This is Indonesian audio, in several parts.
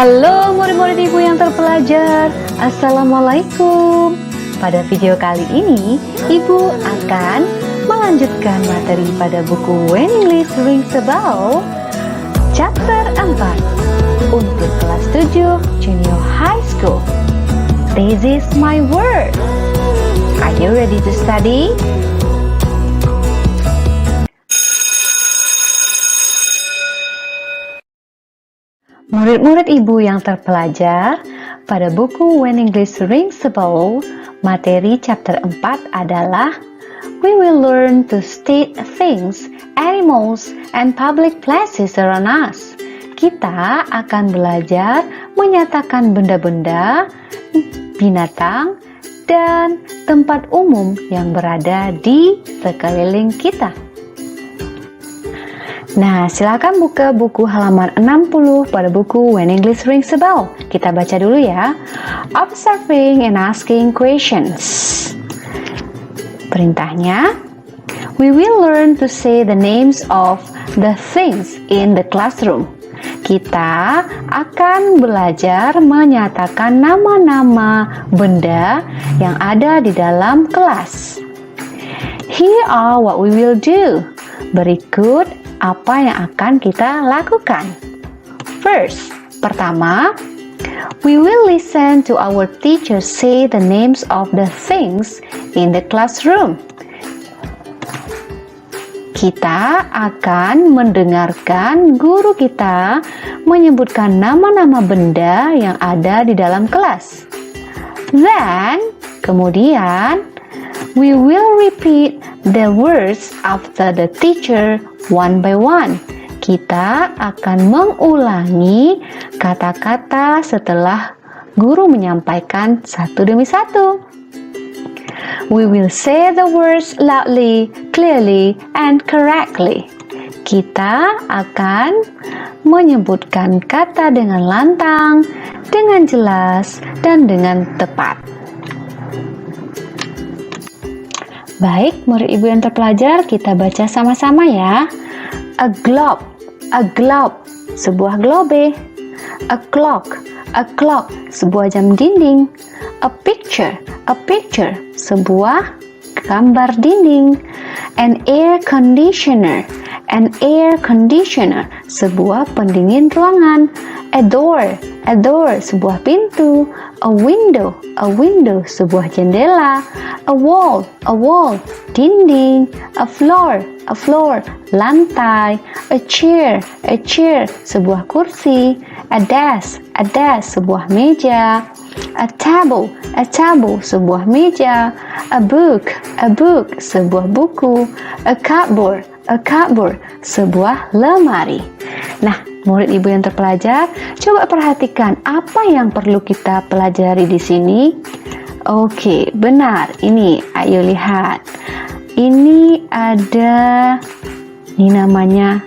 Halo murid-murid ibu yang terpelajar, Assalamualaikum. Pada video kali ini, ibu akan melanjutkan materi pada buku When English Rings a Bell, chapter 4 untuk kelas 7 Junior High School. This is my word. Are you ready to study? Murid-murid ibu yang terpelajar, pada buku When English Rings a Bell, materi chapter 4 adalah We will learn to state things, animals, and public places around us. Kita akan belajar menyatakan benda-benda, binatang, dan tempat umum yang berada di sekeliling kita. Nah, silakan buka buku halaman 60 pada buku When English Rings a Bell. Kita baca dulu ya. Observing and asking questions. Perintahnya, we will learn to say the names of the things in the classroom. Kita akan belajar menyatakan nama-nama benda yang ada di dalam kelas. Here are what we will do. Berikut apa yang akan kita lakukan. First, pertama, we will listen to our teacher say the names of the things in the classroom. Kita akan mendengarkan guru kita menyebutkan nama-nama benda yang ada di dalam kelas. Then, kemudian, we will repeat the words after the teacher one by one. Kita akan mengulangi kata-kata setelah guru menyampaikan satu demi satu. We will say the words loudly, clearly, and correctly. Kita akan menyebutkan kata dengan lantang, dengan jelas, dan dengan tepat. Baik, murid ibu yang terpelajar, kita baca sama-sama ya. A globe, sebuah globe. A clock, sebuah jam dinding. A picture, sebuah gambar dinding. An air conditioner, sebuah pendingin ruangan. A door, sebuah pintu. A window, sebuah jendela. A wall, dinding. A floor, lantai. A chair, sebuah kursi. A desk, sebuah meja. A table, sebuah meja. A book, sebuah buku. A cupboard, sebuah lemari. Nah, murid ibu yang terpelajar, coba perhatikan apa yang perlu kita pelajari di sini. Oke, benar. Ini, ayo lihat. Ini ada, ini namanya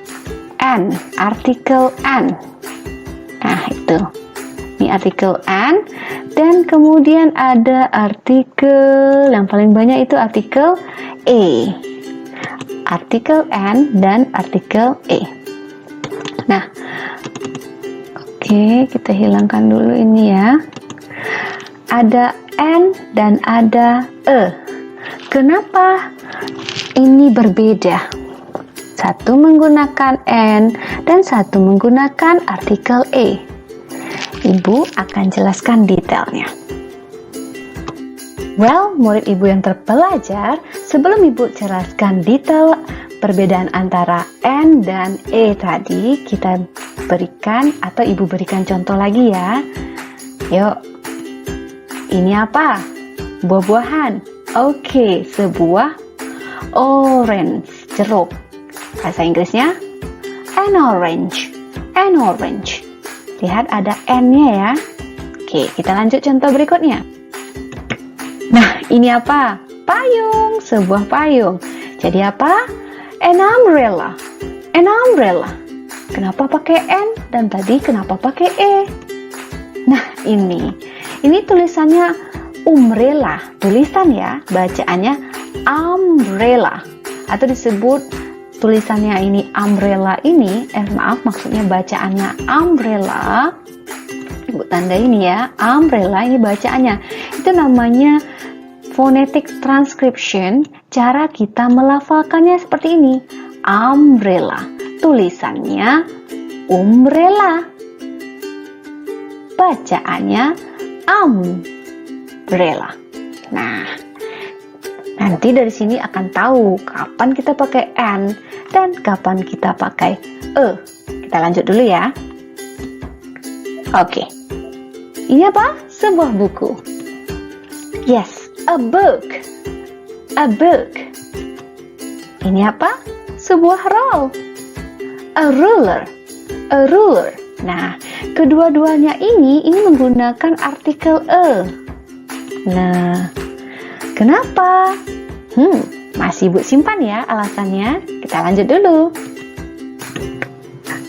an, artikel an. Nah, itu. Ini artikel an, dan kemudian ada artikel yang paling banyak itu artikel a. Artikel an dan artikel a. Nah, oke, kita hilangkan dulu ini ya. Ada n dan ada e. Kenapa ini berbeda? Satu menggunakan n dan satu menggunakan artikel e. Ibu akan jelaskan detailnya. Well, murid ibu yang terpelajar, sebelum ibu jelaskan detail perbedaan antara N dan E tadi, kita berikan atau ibu berikan contoh lagi ya. Yuk, ini apa? Buah-buahan. Oke, sebuah orange, jeruk. Bahasa Inggrisnya an orange. Lihat ada N-nya ya. Oke, kita lanjut contoh berikutnya. Nah, ini apa? Payung, sebuah payung. Jadi apa? An umbrella. Kenapa pakai N dan tadi kenapa pakai E? Nah, ini tulisannya umbrella. Tulisan ya, bacaannya umbrella. Atau disebut tulisannya ini umbrella ini, maksudnya bacaannya umbrella. Ibu tanda ini ya, umbrella ini bacaannya. Itu namanya phonetic transcription, cara kita melafalkannya seperti ini. Umbrella, tulisannya umbrella. Bacaannya umbrella. Nah, nanti dari sini akan tahu kapan kita pakai N dan kapan kita pakai E. Kita lanjut dulu ya. Oke. Ini apa? Sebuah buku. Yes, a book. A book. Ini apa? Sebuah roll. A ruler. A ruler. Nah, kedua-duanya ini menggunakan artikel e. Nah, kenapa? Masih Ibu simpan ya alasannya. Kita lanjut dulu.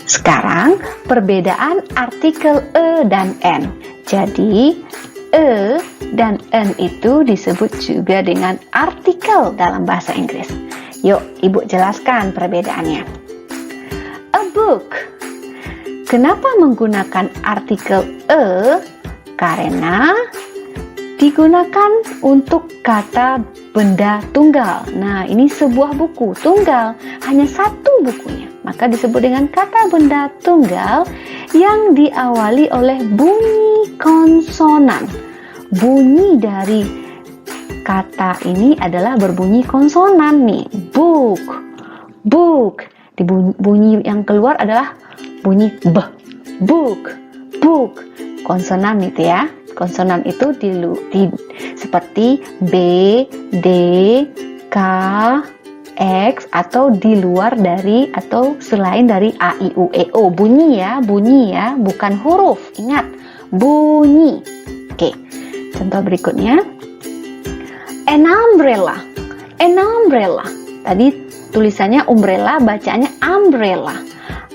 Sekarang perbedaan artikel e dan n. Jadi, e dan n itu disebut juga dengan artikel dalam bahasa Inggris. Yuk, Ibu jelaskan perbedaannya. A book. Kenapa menggunakan artikel e? Karena digunakan untuk kata benda tunggal. Nah, ini sebuah buku tunggal, hanya satu bukunya. Maka disebut dengan kata benda tunggal yang diawali oleh bunyi konsonan. Bunyi dari kata ini adalah berbunyi konsonan nih. Book, book. Bunyi yang keluar adalah bunyi b. Book, book. Konsonan itu ya. Konsonan itu seperti B, D, K, X atau di luar dari atau selain dari A, I, U, E, O. Bunyi ya, bukan huruf. Ingat, bunyi. Oke, contoh berikutnya. An umbrella. An umbrella. Tadi tulisannya umbrella, bacaannya umbrella.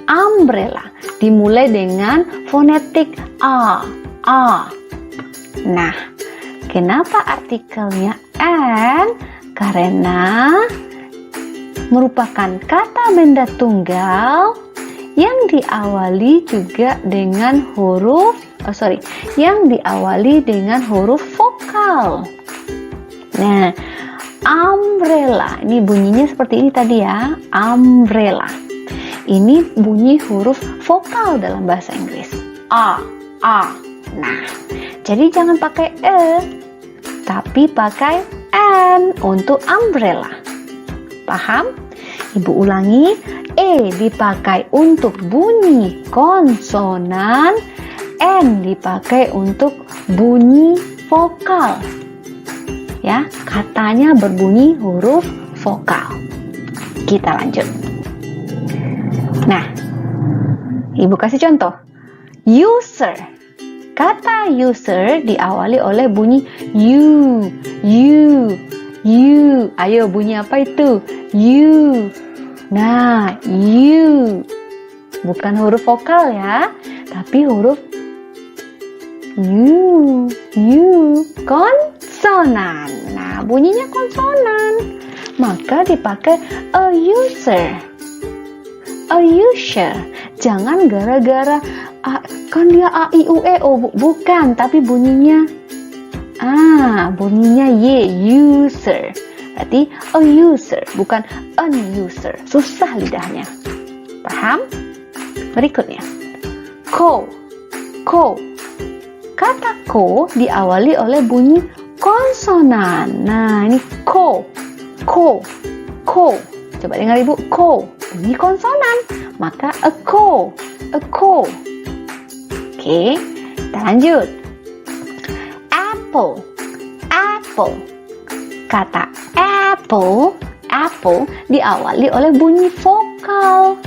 Umbrella. Dimulai dengan fonetik A. A. Nah, kenapa artikelnya an? Karena merupakan kata benda tunggal yang diawali juga dengan huruf vokal. Nah, umbrella ini bunyinya seperti ini tadi ya, umbrella. Ini bunyi huruf vokal dalam bahasa Inggris. A. Nah, jadi jangan pakai e, tapi pakai n untuk umbrella. Paham? Ibu ulangi, e dipakai untuk bunyi konsonan, n dipakai untuk bunyi vokal. Ya, katanya berbunyi huruf vokal. Kita lanjut. Nah, Ibu kasih contoh. User. Kata user diawali oleh bunyi u. Ayo bunyi apa itu? U. Nah, u. Bukan huruf vokal ya, tapi huruf u. Konsonan. Nah, bunyinya konsonan. Maka dipakai a user. A user. Jangan gara-gara kan dia A, I, U, E, O. Bukan, tapi bunyinya Y, user. Berarti a user, bukan an user. Susah lidahnya. Paham? Berikutnya. Ko. Kata ko diawali oleh bunyi konsonan. Nah, ini ko. Coba dengar Ibu, ko. Bunyi konsonan. Maka a ko. Oke, kita lanjut. Apple. Kata apple diawali oleh bunyi vokal.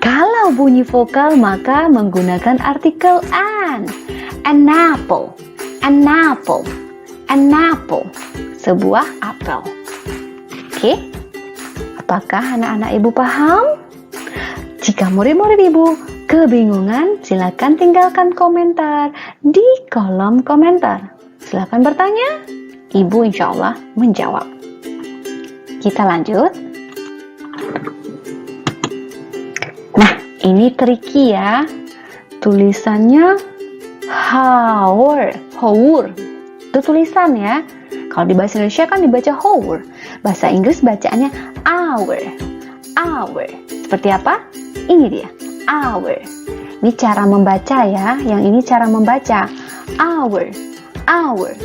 Kalau bunyi vokal maka menggunakan artikel an. An apple. Sebuah apel. Oke, apakah anak-anak Ibu paham? Jika murid-murid Ibu kebingungan, silakan tinggalkan komentar di kolom komentar. Silakan bertanya, Ibu insya Allah menjawab. Kita lanjut. Nah, ini tricky ya. Tulisannya Hour. Itu tulisan ya. Kalau di bahasa Indonesia kan dibaca hour. Bahasa Inggris bacaannya hour. Seperti apa? Ini dia, hour. Ini cara membaca ya. Yang ini cara membaca. Hour.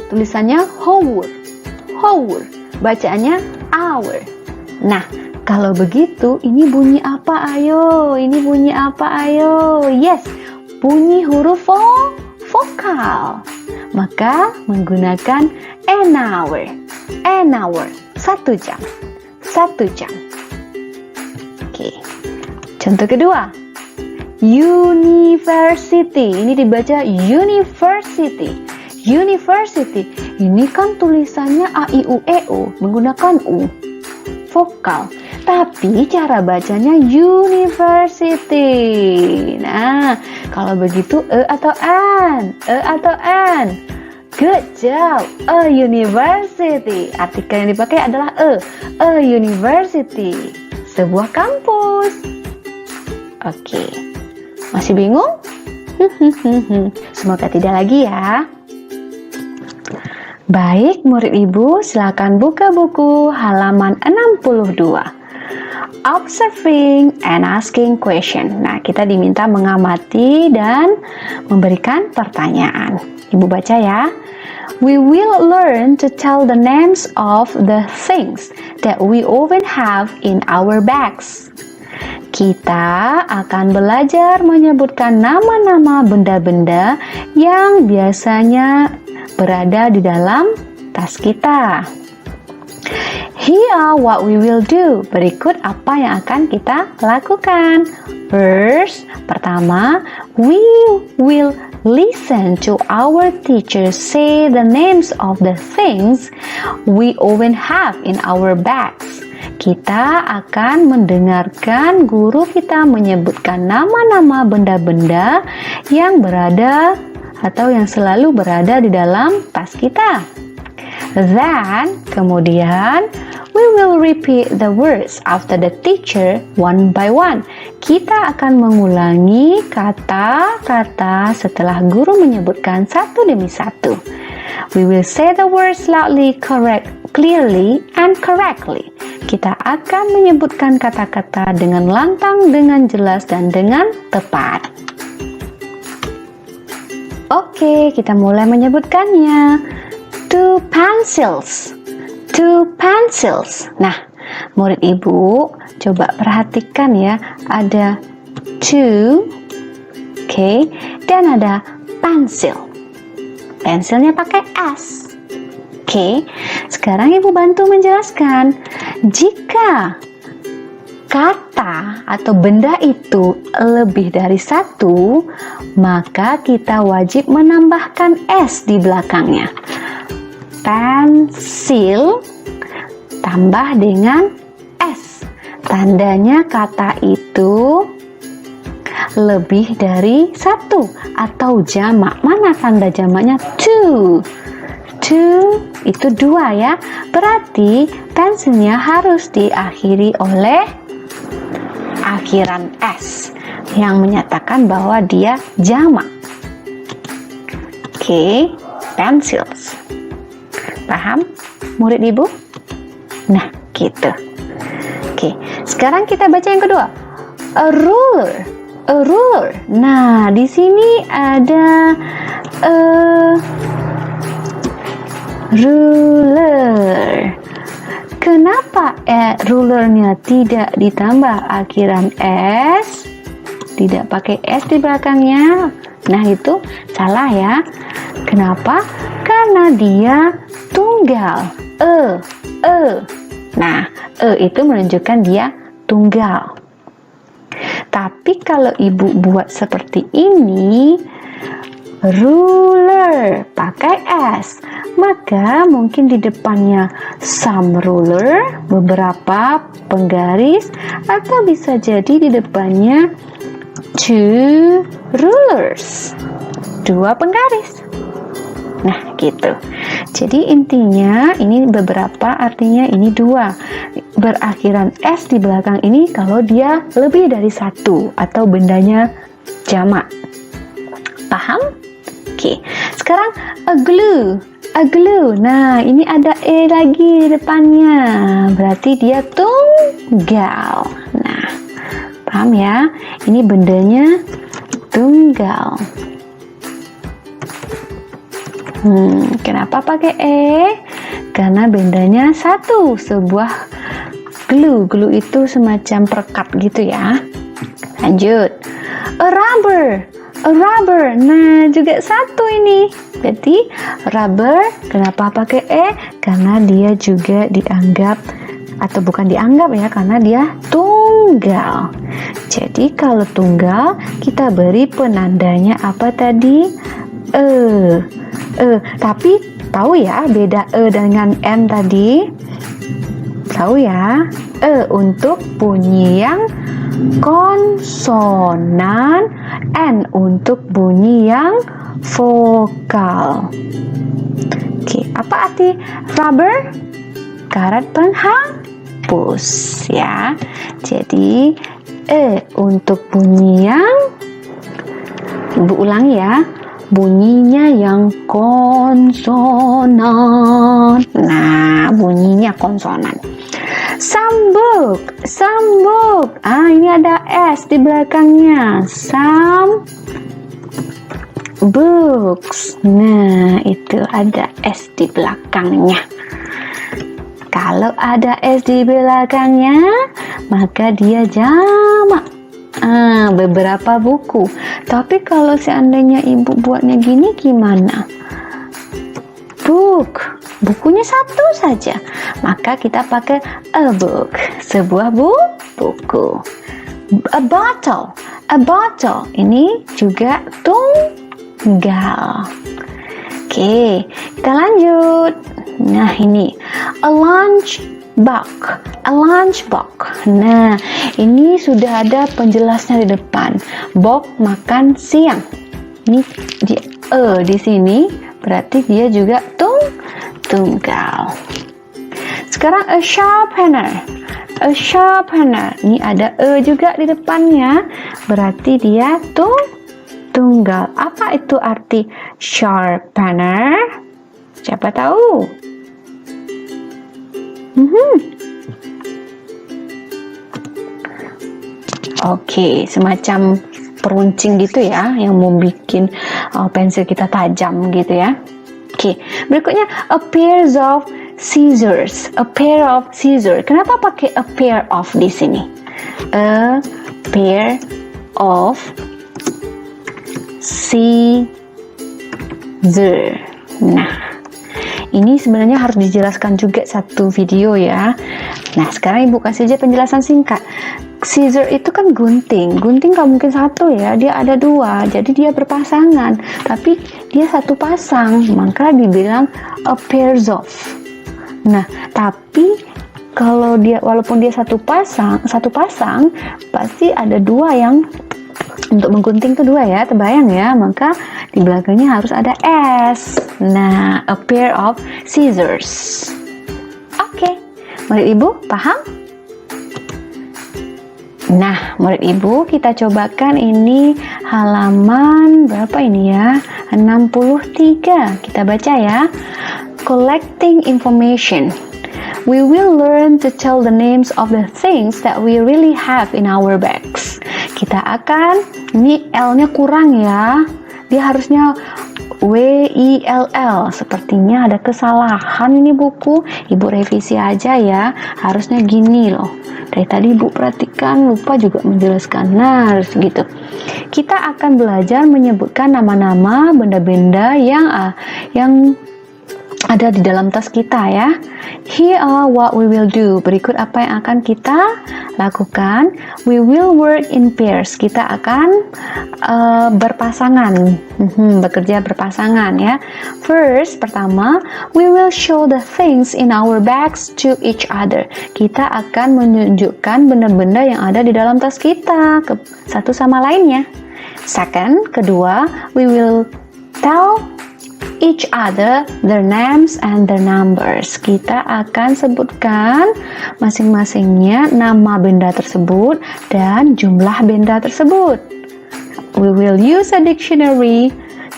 Tulisannya hour. Bacaannya hour. Nah, kalau begitu, ini bunyi apa ayo? Yes, bunyi huruf vokal. Maka menggunakan an hour. 1 jam. Oke. Contoh kedua. University. Ini dibaca university. Ini kan tulisannya a i u e o menggunakan u. Vokal. Tapi cara bacanya university. Nah, kalau begitu atau an? Good job. A university. Artikel yang dipakai adalah a university. Sebuah kampus. Oke. Masih bingung? Semoga tidak lagi ya. Baik, murid ibu, silakan buka buku halaman 62. Observing and asking question. Nah, kita diminta mengamati dan memberikan pertanyaan. Ibu baca ya. We will learn to tell the names of the things that we often have in our bags. Kita akan belajar menyebutkan nama-nama benda-benda yang biasanya berada di dalam tas kita. Here what we will do. Berikut apa yang akan kita lakukan. First, pertama, we will listen to our teacher say the names of the things we often have in our bags. Kita akan mendengarkan guru kita menyebutkan nama-nama benda-benda yang berada atau yang selalu berada di dalam tas kita. Then, kemudian, we will repeat the words after the teacher one by one. Kita akan mengulangi kata-kata setelah guru menyebutkan satu demi satu. We will say the words loudly, clearly, and correctly. Kita akan menyebutkan kata-kata dengan lantang, dengan jelas, dan dengan tepat. Oke, kita mulai menyebutkannya. 2 pencils. Nah, murid ibu, coba perhatikan ya. Ada 2, oke, dan ada pencil. Pensilnya pakai S. Oke, sekarang ibu bantu menjelaskan. Jika kata atau benda itu lebih dari 1, maka kita wajib menambahkan S di belakangnya. Pensil tambah dengan S. Tandanya kata itu lebih dari 1 atau jamak. Mana tanda jamaknya? 2 itu 2 ya. Berarti pensilnya harus diakhiri oleh akhiran S yang menyatakan bahwa dia jamak. Oke, pencils. Paham, murid ibu? Nah, gitu. Oke, sekarang kita baca yang kedua. A ruler. Nah, di sini ada ruler. Kenapa rulernya tidak ditambah akhiran S? Tidak pakai S di belakangnya. Nah, itu salah ya. Kenapa? Karena dia tunggal. Nah, itu menunjukkan dia tunggal. Tapi kalau ibu buat seperti ini, ruler pakai S, maka mungkin di depannya some ruler, beberapa penggaris, atau bisa jadi di depannya 2 rulers, 2 penggaris. Nah, gitu. Jadi intinya ini beberapa, artinya ini 2. Berakhiran S di belakang ini kalau dia lebih dari 1 atau bendanya jamak. Paham? Oke, sekarang a glue. A glue. Nah, ini ada e lagi di depannya. Berarti dia tunggal. Nah, paham ya? Ini bendanya tunggal. Kenapa pakai e? Karena bendanya satu, sebuah glue. Glue itu semacam perekat gitu ya. Lanjut. A rubber. A rubber. Nah, juga satu ini. Berarti rubber, kenapa pakai e? Karena dia juga dianggap, atau bukan dianggap ya, karena dia tunggal. Jadi kalau tunggal, kita beri penandanya apa tadi? Tapi tahu ya beda e dengan n tadi? Tahu ya? Untuk bunyi yang konsonan, n untuk bunyi yang vokal. Oke, apa arti rubber? Karat penghapus ya. Jadi untuk bunyi yang, Ibu ulangi ya, bunyinya yang konsonan. Nah, bunyinya konsonan. Sambuk, sambuk. Ini ada s di belakangnya. Books. Nah, itu ada S di belakangnya. Kalau ada S di belakangnya, maka dia jamak. Beberapa buku. Tapi kalau seandainya ibu buatnya gini gimana? Book. Bukunya satu saja. Maka kita pakai a book. Sebuah buku. A bottle. A bottle. Ini juga tunggal. Oke, kita lanjut. Nah, ini a lunch box. A lunch box. Nah, ini sudah ada penjelasnya di depan. Box makan siang. Ini di sini berarti dia juga tunggal. Sekarang a sharpener. A sharpener. Ini ada juga di depannya. Berarti dia tunggal. Apa itu arti sharpener? Siapa tahu? Oke, semacam peruncing gitu ya, yang mau bikin pensil kita tajam gitu ya. Oke, berikutnya a pair of scissors. A pair of scissors. Kenapa pakai a pair of di sini? A pair of scissors. Nah, ini sebenarnya harus dijelaskan juga satu video ya. Nah, sekarang ibu kasih aja penjelasan singkat. Scissor itu kan gunting. Gunting gak mungkin satu ya, dia ada dua. Jadi dia berpasangan. Tapi dia satu pasang, maka dibilang a pair of. Nah, tapi kalau dia, walaupun dia satu pasang, pasti ada dua yang untuk menggunting kedua ya, terbayang ya, maka di belakangnya harus ada S. Nah, a pair of scissors. Oke, murid ibu paham? Nah, murid ibu kita cobakan ini halaman berapa ini ya? 63. Kita baca ya. Collecting information. We will learn to tell the names of the things that we really have in our bags. Kita akan, ini L-nya kurang ya. Dia harusnya W-I-L-L. Sepertinya ada kesalahan ini buku. Ibu revisi aja ya. Harusnya gini loh. Dari tadi ibu perhatikan, lupa juga menjelaskan. Nah, harus gitu. Kita akan belajar menyebutkan nama-nama benda-benda yang ada di dalam tas kita ya. Here are what we will do. Berikut apa yang akan kita lakukan. We will work in pairs. Kita akan berpasangan, bekerja berpasangan ya. First, pertama, we will show the things in our bags to each other. Kita akan menunjukkan benda-benda yang ada di dalam tas kita ke satu sama lainnya. Second, kedua, we will tell each other their names and their numbers. Kita akan sebutkan masing-masingnya nama benda tersebut dan jumlah benda tersebut. We will use a dictionary.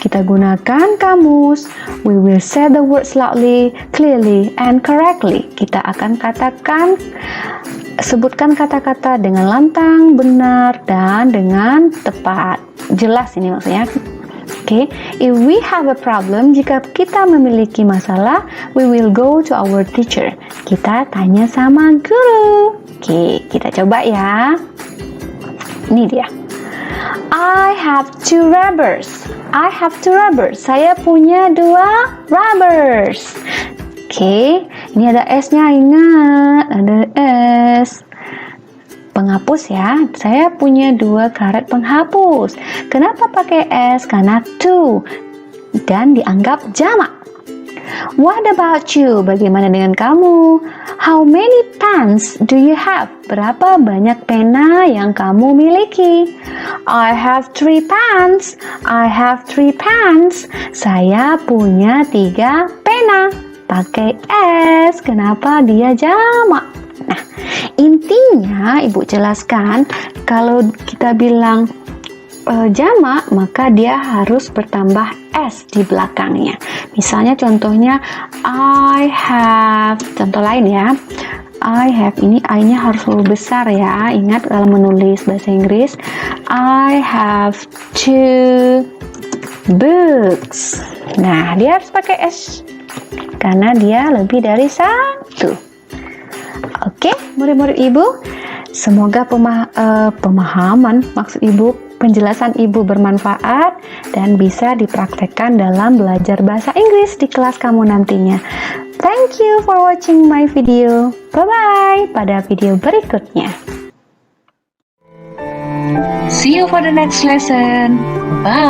Kita gunakan kamus. We will say the words loudly, clearly, and correctly. Kita akan sebutkan kata-kata dengan lantang, benar, dan dengan tepat. Jelas ini maksudnya. Oke, if we have a problem, jika kita memiliki masalah, we will go to our teacher. Kita tanya sama guru. Oke, kita coba ya. Ini dia. I have two rubbers. I have two rubbers. Saya punya 2 rubbers. Oke, ini ada S-nya, ingat. Ada S. Penghapus ya, saya punya 2 karet penghapus. Kenapa pakai S? Karena two dan dianggap jamak. What about you? Bagaimana dengan kamu? How many pens do you have? Berapa banyak pena yang kamu miliki? I have 3 pens. I have 3 pens. Saya punya 3 pena. Pakai S. Kenapa dia jamak? Nah, intinya Ibu jelaskan kalau kita bilang jamak, maka dia harus bertambah S di belakangnya. Misalnya contohnya I have, contoh lain ya. I have, ini I-nya harus lebih besar ya. Ingat kalau menulis bahasa Inggris, I have 2 books. Nah, dia harus pakai S karena dia lebih dari 1. Oke, murid-murid Ibu, semoga pemahaman maksud Ibu, penjelasan Ibu bermanfaat dan bisa dipraktekkan dalam belajar bahasa Inggris di kelas kamu nantinya. Thank you for watching my video. Bye-bye pada video berikutnya. See you for the next lesson. Bye.